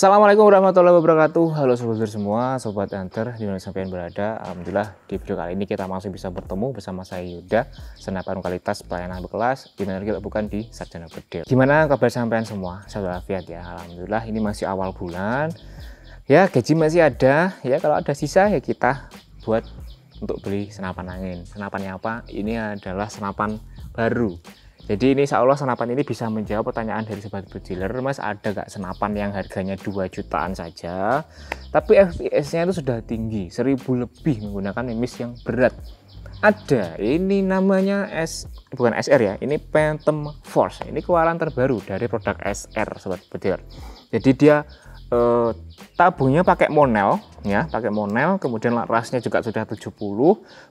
Assalamualaikum warahmatullahi wabarakatuh. Halo sobat semua, sobat hunter di mana sampai berada. Alhamdulillah di video kali ini kita masih bisa bertemu bersama saya Yuda, senapan kualitas pelayanan berkelas di mana kita bukan di Sarjana Bedil. Gimana kabar sampean semua? Saudara Fiat ya. Alhamdulillah ini masih awal bulan. Ya gaji masih ada. Ya kalau ada sisa ya kita buat untuk beli senapan angin. Senapannya apa? Ini adalah senapan baru. Jadi ini insya Allah senapan ini bisa menjawab pertanyaan dari sobat dealer, Mas ada gak senapan yang harganya 2 jutaan saja tapi FPS-nya itu sudah tinggi 1000 lebih menggunakan mimis yang berat? Ada, ini namanya bukan SR ya, ini Phantom Force. Ini keluaran terbaru dari produk SR sobat dealer. Jadi dia tabungnya pakai monel ya, kemudian larasnya juga sudah 70,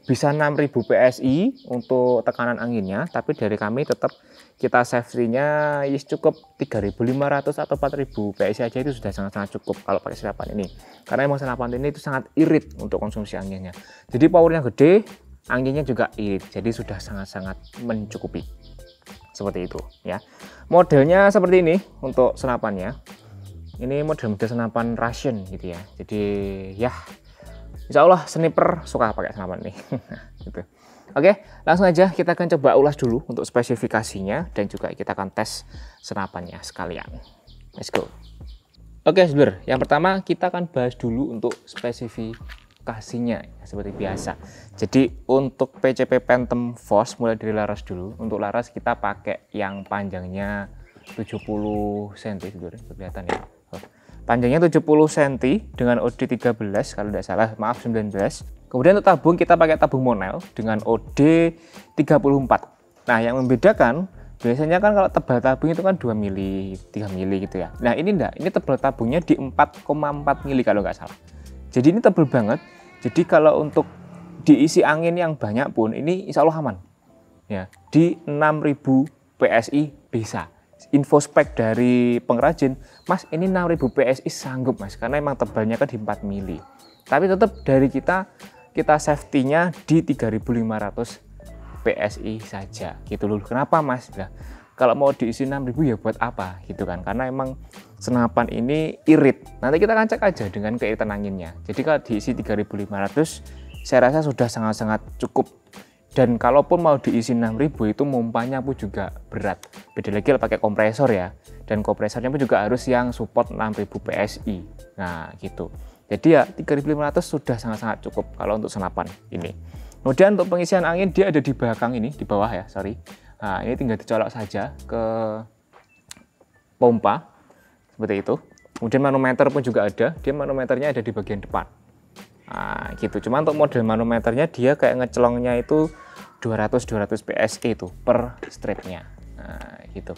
bisa 6000 PSI untuk tekanan anginnya, tapi dari kami tetap kita safety-nya cukup 3500 atau 4000 PSI aja itu sudah sangat-sangat cukup kalau pakai senapan ini, karena emang senapan ini itu sangat irit untuk konsumsi anginnya. Jadi powernya gede, anginnya juga irit, jadi sudah sangat-sangat mencukupi seperti itu ya. Modelnya seperti ini untuk senapannya. Ini model senapan Russian gitu ya. Jadi ya insya Allah sniper suka pakai senapan ini. Gitu. Oke, langsung aja kita akan coba ulas dulu untuk spesifikasinya dan juga kita akan tes senapannya sekalian. Let's go. Oke, saudara. Yang pertama kita akan bahas dulu untuk spesifikasinya ya, seperti biasa. Jadi untuk PCP Phantom Force mulai dari laras dulu. Untuk laras kita pakai yang panjangnya 70 cm, saudara. Kelihatan ya. Panjangnya 70 cm dengan OD 13 kalau tidak salah, maaf 19. Kemudian untuk tabung kita pakai tabung monel dengan OD 34. Nah yang membedakan biasanya kan kalau tebal tabung itu kan 2 mili 3 mili gitu ya. Nah ini enggak, ini tebal tabungnya di 4,4 mili kalau nggak salah. Jadi ini tebal banget. Jadi kalau untuk diisi angin yang banyak pun ini insya Allah aman ya, di 6000 PSI bisa. Info spek dari pengrajin, Mas ini 6000 PSI sanggup Mas, karena emang tebalnya kan di 4 mili. Tapi tetap dari kita safety-nya di 3500 PSI saja gitu loh. Kenapa Mas? Nah, kalau mau diisi 6000 ya buat apa gitu kan, karena emang senapan ini irit. Nanti kita akan cek aja dengan keiritan anginnya. Jadi kalau diisi 3500 saya rasa sudah sangat-sangat cukup. Dan kalaupun mau diisi 6000 itu mumpanya pun juga berat. Beda lagi kalau pakai kompresor ya. Dan kompresornya pun juga harus yang support 6000 PSI. Nah gitu. Jadi ya 3500 sudah sangat-sangat cukup kalau untuk senapan ini. Kemudian untuk pengisian angin dia ada di belakang ini, di bawah ya, sorry. Nah ini tinggal dicolok saja ke pompa. Seperti itu. Kemudian manometer pun juga ada. Dia manometernya ada di bagian depan. Nah gitu, cuma untuk model manometernya dia kayak ngecelongnya itu 200 PSI itu per stripnya. Nah gitu.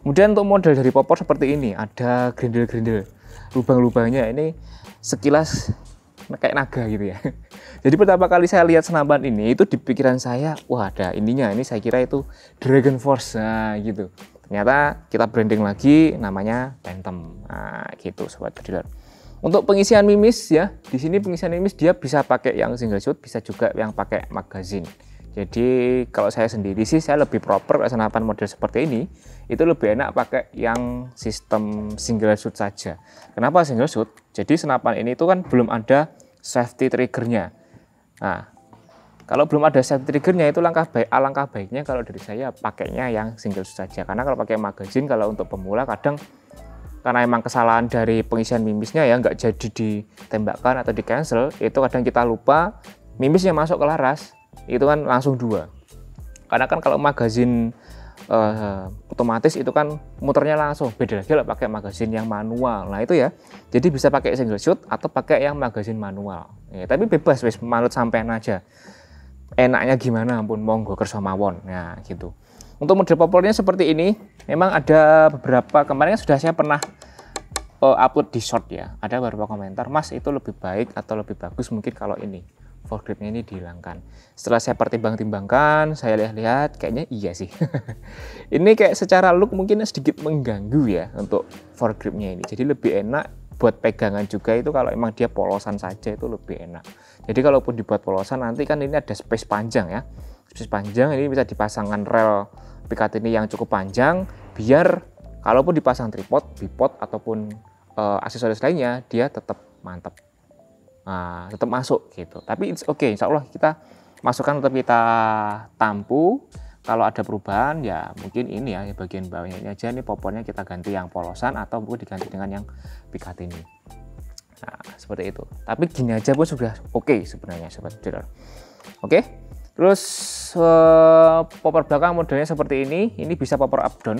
Kemudian untuk model dari popor seperti ini, ada grindel-grindel lubang-lubangnya ini sekilas kayak naga gitu ya. Jadi pertama kali saya lihat senapan ini itu di pikiran saya, wah ada ininya, ini saya kira itu Dragon Force. Nah gitu. Ternyata kita branding lagi namanya Phantom. Nah gitu sobat dealer. Untuk pengisian mimis ya, di sini pengisian mimis dia bisa pakai yang single shot, bisa juga yang pakai magazine. Jadi kalau saya sendiri sih saya lebih proper senapan model seperti ini, itu lebih enak pakai yang sistem single shot saja. Kenapa single shot? Jadi senapan ini itu kan belum ada safety triggernya. Nah, kalau belum ada safety triggernya itu alangkah baiknya kalau dari saya pakainya yang single shot saja. Karena kalau pakai magazine kalau untuk pemula kadang karena emang kesalahan dari pengisian mimisnya ya nggak jadi ditembakkan atau di cancel, itu kadang kita lupa mimisnya masuk ke laras itu kan langsung 2. Karena kan kalau magazin otomatis itu kan muternya langsung, beda lagi kalau pakai magazin yang manual. Nah itu ya, jadi bisa pakai single shot atau pakai yang magazin manual ya, tapi bebas wis manut sampean aja enaknya gimana pun monggo kersa mawon. Nah gitu. Untuk model popornya seperti ini, memang ada beberapa, kemarin sudah saya pernah upload di short ya, ada beberapa komentar, Mas itu lebih baik atau lebih bagus mungkin kalau ini foregripnya ini dihilangkan. Setelah saya pertimbangkan, saya lihat kayaknya iya sih. Ini kayak secara look mungkin sedikit mengganggu ya untuk foregripnya ini, jadi lebih enak buat pegangan juga itu kalau emang dia polosan saja itu lebih enak. Jadi kalaupun dibuat polosan nanti kan ini ada space panjang ya, space panjang ini bisa dipasangkan rel picatinny yang cukup panjang biar kalaupun dipasang tripod, bipod ataupun aksesoris lainnya dia tetap mantap, nah, tetap masuk gitu. Tapi oke, insya Allah kita masukkan, tetap kita tampu. Kalau ada perubahan ya mungkin ini ya bagian bawahnya ini aja, nih popornya kita ganti yang polosan atau mungkin diganti dengan yang pikat ini. Nah, seperti itu. Tapi gini aja pun sudah oke sebenarnya sobat dealer. Oke. Terus popor belakang modelnya seperti ini. Ini bisa popor up down,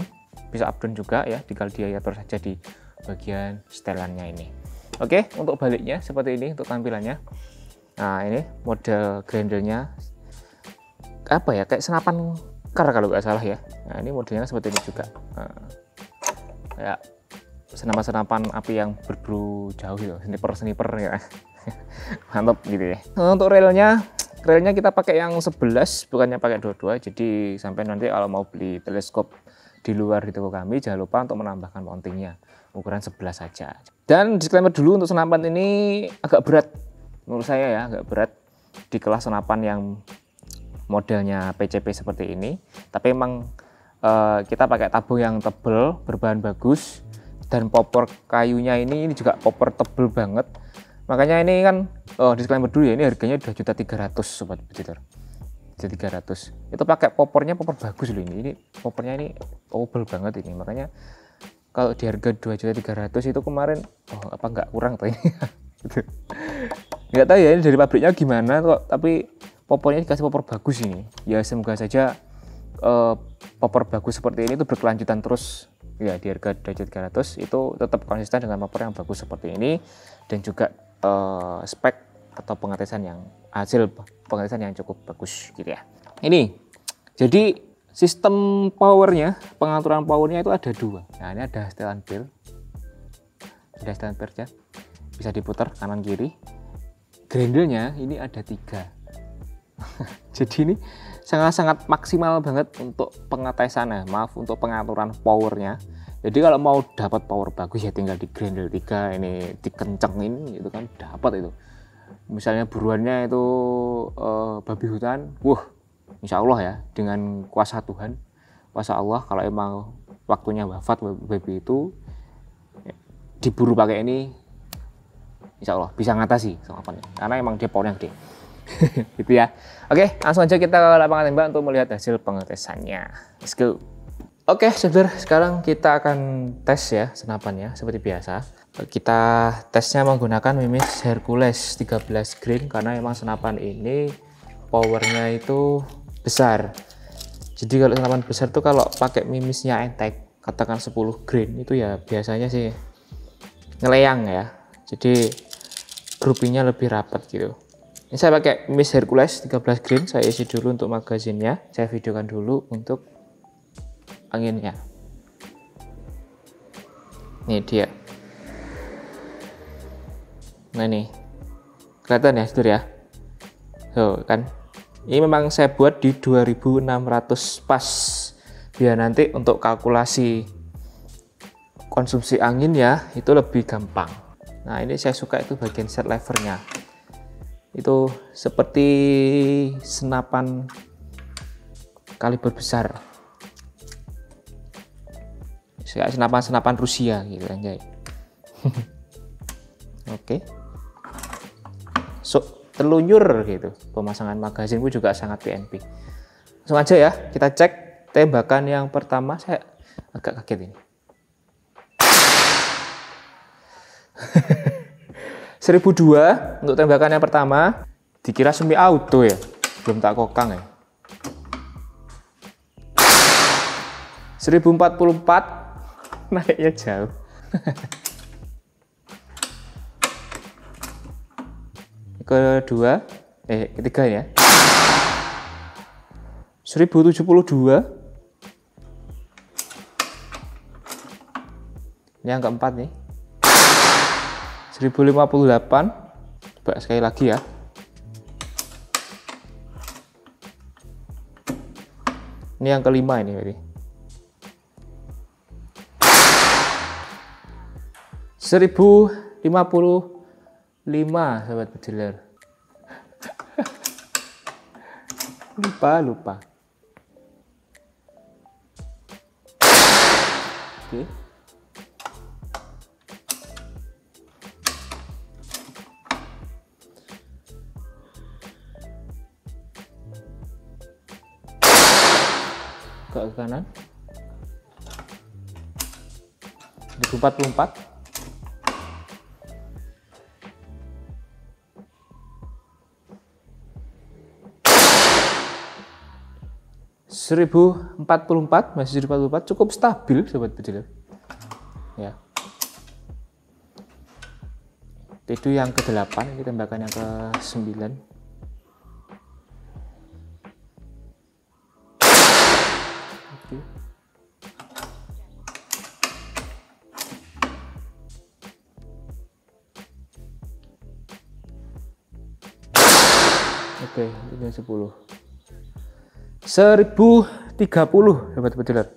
bisa up down juga ya, tinggal dia atur saja di bagian setelannya ini. Oke, untuk baliknya seperti ini untuk tampilannya. Nah, ini model grindernya apa ya, kayak senapan kar kalau nggak salah ya. Nah, ini modelnya seperti ini juga. Nah, kayak senapan-senapan api yang berburu jauh gitu, sniper ya. Mantap gitu ya. Nah, untuk relnya kita pakai yang 11, bukannya pakai 22. Jadi sampai nanti kalau mau beli teleskop di luar di toko kami, jangan lupa untuk menambahkan mountingnya ukuran 11 saja. Dan disclaimer dulu, untuk senapan ini agak berat menurut saya ya, agak berat di kelas senapan yang modelnya PCP seperti ini. Tapi emang kita pakai tabung yang tebal, berbahan bagus, dan popor kayunya ini juga popor tebal banget. Makanya ini kan disclaimer dulu ya, ini harganya udah 1.300.000 sobat budgeter. 1.300.000. Itu pakai popornya popor bagus loh ini. Ini popornya ini tebal banget ini. Makanya kalau di harga 2.300.000 itu kemarin apa nggak kurang tuh ini. Nggak tahu ya ini dari pabriknya gimana kok, tapi popornya dikasih popor bagus ini. Ya semoga saja popor bagus seperti ini itu berkelanjutan terus ya, di harga 2.300.000 itu tetap konsisten dengan popor yang bagus seperti ini, dan juga spek atau pengetesan yang hasil pengetesan yang cukup bagus gitu ya. Ini jadi sistem powernya, pengaturan powernya itu ada dua. Nah, ini ada setelan bel, ada setelan belnya bisa diputar kanan kiri. Grindelnya ini ada 3. Jadi ini sangat-sangat maksimal banget untuk pengetesannya, untuk pengaturan powernya. Jadi kalau mau dapat power bagus ya tinggal di grindel 3 ini dikencengin itu kan dapat itu. Misalnya buruannya itu babi hutan, insya Allah ya, dengan kuasa Tuhan, kuasa Allah, kalau emang waktunya wafat babi itu diburu pakai ini, insya Allah bisa ngatasi senapannya, karena emang dia powernya gede. Gitu ya. Oke, langsung aja kita ke lapangan tembak untuk melihat hasil pengetesannya. Let's go. Oke, saudara, sekarang kita akan tes ya senapannya seperti biasa. Kita tesnya menggunakan Mimis Hercules 13 grain karena emang senapan ini powernya itu besar. Jadi kalau senapan besar tuh kalau pakai mimisnya entek, katakan 10 grain itu ya biasanya sih ngeleyang ya. Jadi groupingnya lebih rapat gitu. Ini saya pakai Mimis Hercules 13 grain, saya isi dulu untuk magazinnya, saya videokan dulu untuk anginnya. Ini dia. Nah ini kelihatan ya saudara ya. Tuh kan, ini memang saya buat di 2600 pas, biar nanti untuk kalkulasi konsumsi angin ya itu lebih gampang. Nah ini saya suka itu bagian set levernya, itu seperti senapan kaliber besar, kayak senapan Rusia gitu anjay. Oke. So, terlunyur gitu. Pemasangan magazin pun juga sangat PNP. Langsung aja ya, kita cek tembakan yang pertama. Saya agak kaget ini. 1002 untuk tembakan yang pertama. Dikira semi auto ya, belum tak kokang ya. 1044 naiknya jauh. Ketiga ya. 1072. Ini yang keempat nih. 1058. Coba sekali lagi ya. Ini yang kelima ini berarti. 1055 sahabat pedeler. lupa. Oke. agak ke kanan. 1044. 1044, masih 1044, cukup stabil sobat bediler ya. Itu yang ke-8, ini tembakan yang ke-9. Oke. Oke, ini 10. 1030 sobat bediler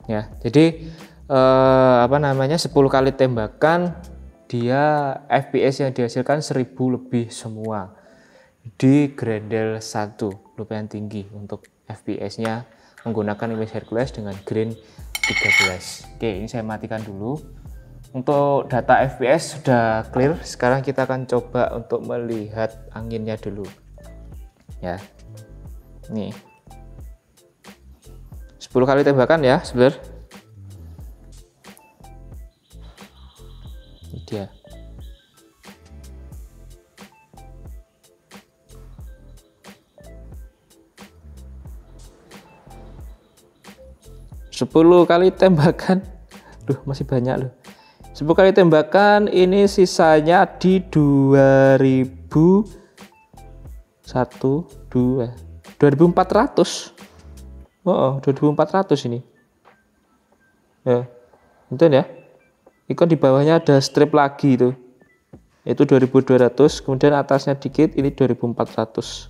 ya. Jadi apa namanya, 10 kali tembakan dia FPS yang dihasilkan 1000 lebih semua di Grendel 1, lumayan tinggi untuk FPS nya menggunakan image Hercules dengan Green 13. Oke, ini saya matikan dulu. Untuk data FPS sudah clear. Sekarang kita akan coba untuk melihat anginnya dulu ya. Nih 10 kali tembakan ya sebentar. Ini dia. Sepuluh kali tembakan. Duh, masih banyak loh. 10 kali tembakan ini sisanya di 2400. Oh, 2400 ini. Ya. Enten ya. Ikon di bawahnya ada strip lagi itu. Itu 2200, kemudian atasnya dikit ini 2400.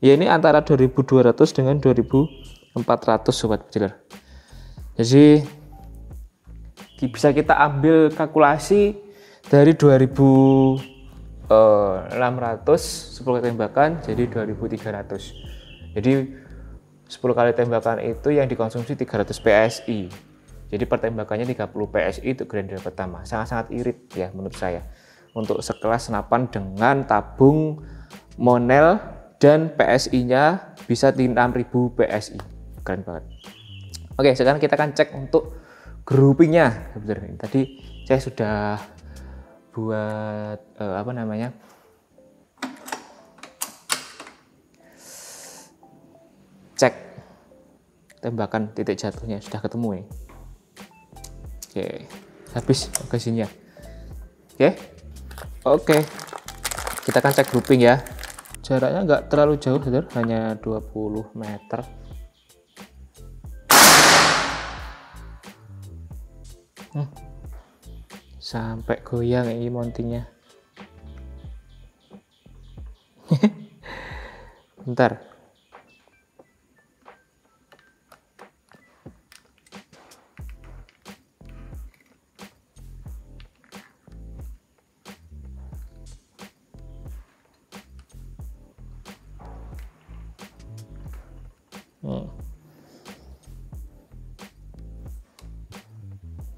Ya, ini antara 2200 dengan 2400 sobat bediler. Jadi bisa kita ambil kalkulasi dari 2600 10 kali tembakan jadi 2300. Jadi 10 kali tembakan itu yang dikonsumsi 300 PSI. Jadi pertembakannya 30 PSI untuk Grendel pertama. Sangat-sangat irit ya menurut saya. Untuk sekelas senapan dengan tabung Monel dan PSI-nya bisa di 6000 PSI. Keren banget. Oke, sekarang kita akan cek untuk groupingnya. Tadi saya sudah buat apa namanya, cek tembakan titik jatuhnya, sudah ketemu nih. Oke, habis magasinya. Oke, kita akan cek grouping ya. Jaraknya nggak terlalu jauh, saudara, hanya 20 meter. Sampai goyang ini mountingnya. Bentar.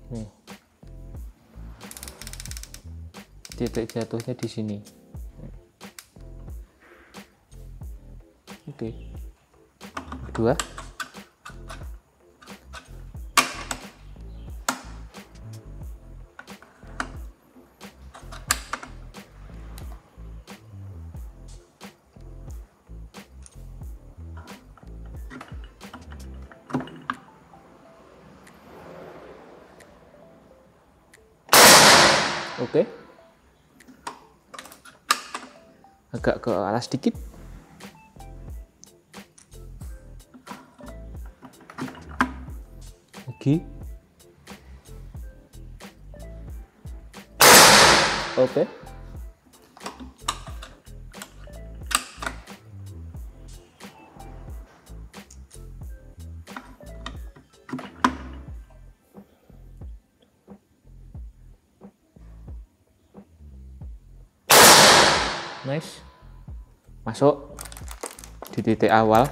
Nih. Titik jatuhnya di sini. Oke. Kedua. Oke. Agak ke atas dikit. Lagi. Oke. Nice. Masuk di titik awal.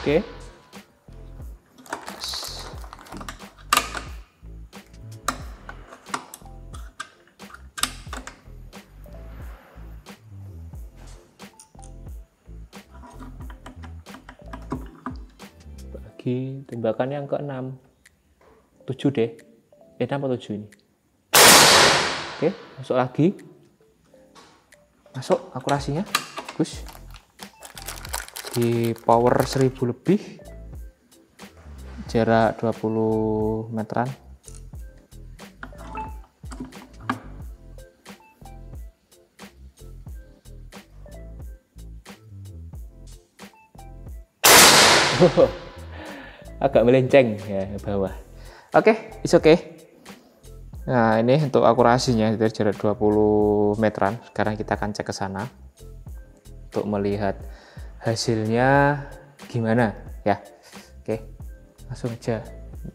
Oke. lagi tembakan yang ke-6, 7 deh, 6 atau 7 ini. Oke, masuk lagi, masuk akurasinya bagus, di power 1000 lebih, jarak 20 meteran. Agak melenceng ya ke bawah. Oke, it's okay. Nah, ini untuk akurasinya dari jarak 20 meteran. Sekarang kita akan cek ke sana untuk melihat hasilnya gimana ya. Oke, langsung aja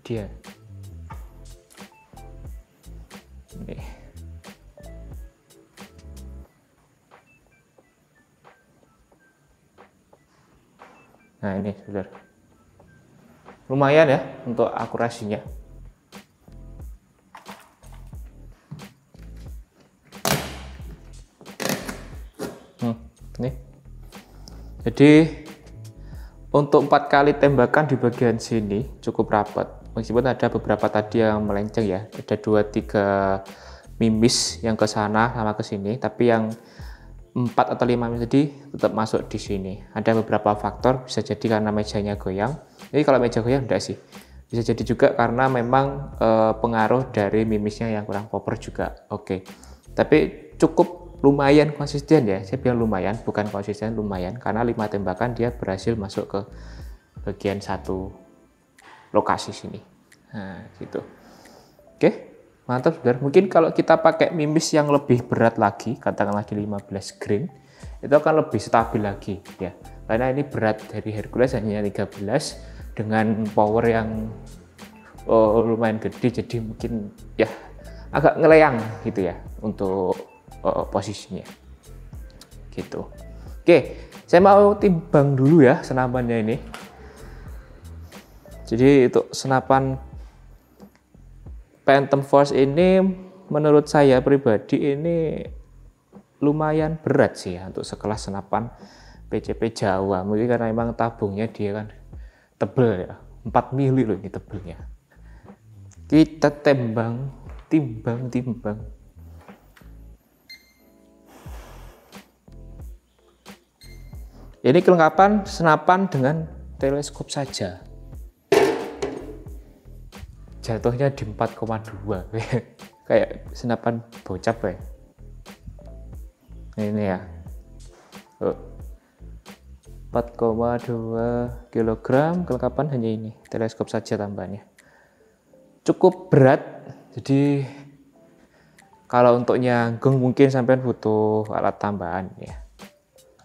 dia. Ini. Nah, ini saudara, lumayan ya untuk akurasinya. Nih. Jadi untuk 4 kali tembakan di bagian sini cukup rapat, meskipun ada beberapa tadi yang melenceng ya, ada 2-3 mimis yang ke sana sama ke sini, tapi yang 4 atau 5 mimis tadi tetap masuk di sini. Ada beberapa faktor, bisa jadi karena mejanya goyang. Jadi kalau meja goyang enggak sih, bisa jadi juga karena memang pengaruh dari mimisnya yang kurang proper juga. Oke, tapi cukup lumayan konsisten ya, saya bilang lumayan, bukan konsisten, lumayan, karena 5 tembakan dia berhasil masuk ke bagian satu lokasi sini. Nah gitu. Oke, mantap saudara. Mungkin kalau kita pakai mimis yang lebih berat lagi, katakanlah di 15 grain, itu akan lebih stabil lagi ya, karena ini berat dari Hercules hanya 13 dengan power yang lumayan gede, jadi mungkin ya agak ngeleyang gitu ya untuk posisinya gitu. Oke, saya mau timbang dulu ya senapannya ini. Jadi untuk senapan Phantom Force ini menurut saya pribadi ini lumayan berat sih ya untuk sekelas senapan PCP Jawa. Mungkin karena memang tabungnya dia kan tebel ya, 4 mili loh ini tebelnya. Kita timbang. Ini kelengkapan senapan dengan teleskop saja. Jatuhnya di 4,2 kayak senapan bocap ya. Ini ya. 4,2 kg kelengkapan hanya ini, teleskop saja tambahannya. Cukup berat, jadi kalau untuk nyanggung mungkin sampai butuh alat tambahan ya.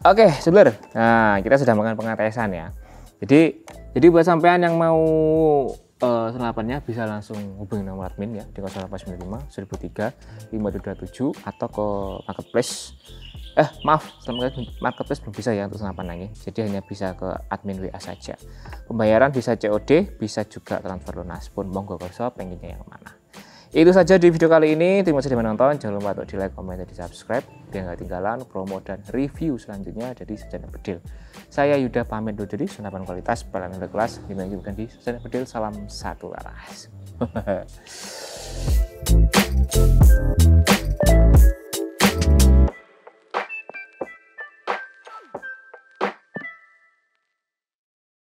Oke, sebentar. Nah, kita sudah melakukan pengetesan ya. Jadi buat sampean yang mau senapannya bisa langsung hubungi nomor admin ya di 0895 1003 5727 atau ke marketplace. Marketplace belum bisa ya untuk senapan lagi. Jadi hanya bisa ke admin WA saja. Pembayaran bisa COD, bisa juga transfer lunas. Pun monggo kerso pengennya yang mana. Itu saja di video kali ini. Terima kasih sudah menonton. Jangan lupa untuk di like, komen, dan di subscribe biar nggak ketinggalan promo dan review selanjutnya dari Sarjana Bedil. Saya Yuda pamit dulu dari senapan kualitas pelayanan berkelas. Dimana bukan di Sarjana Bedil. Salam satu laras.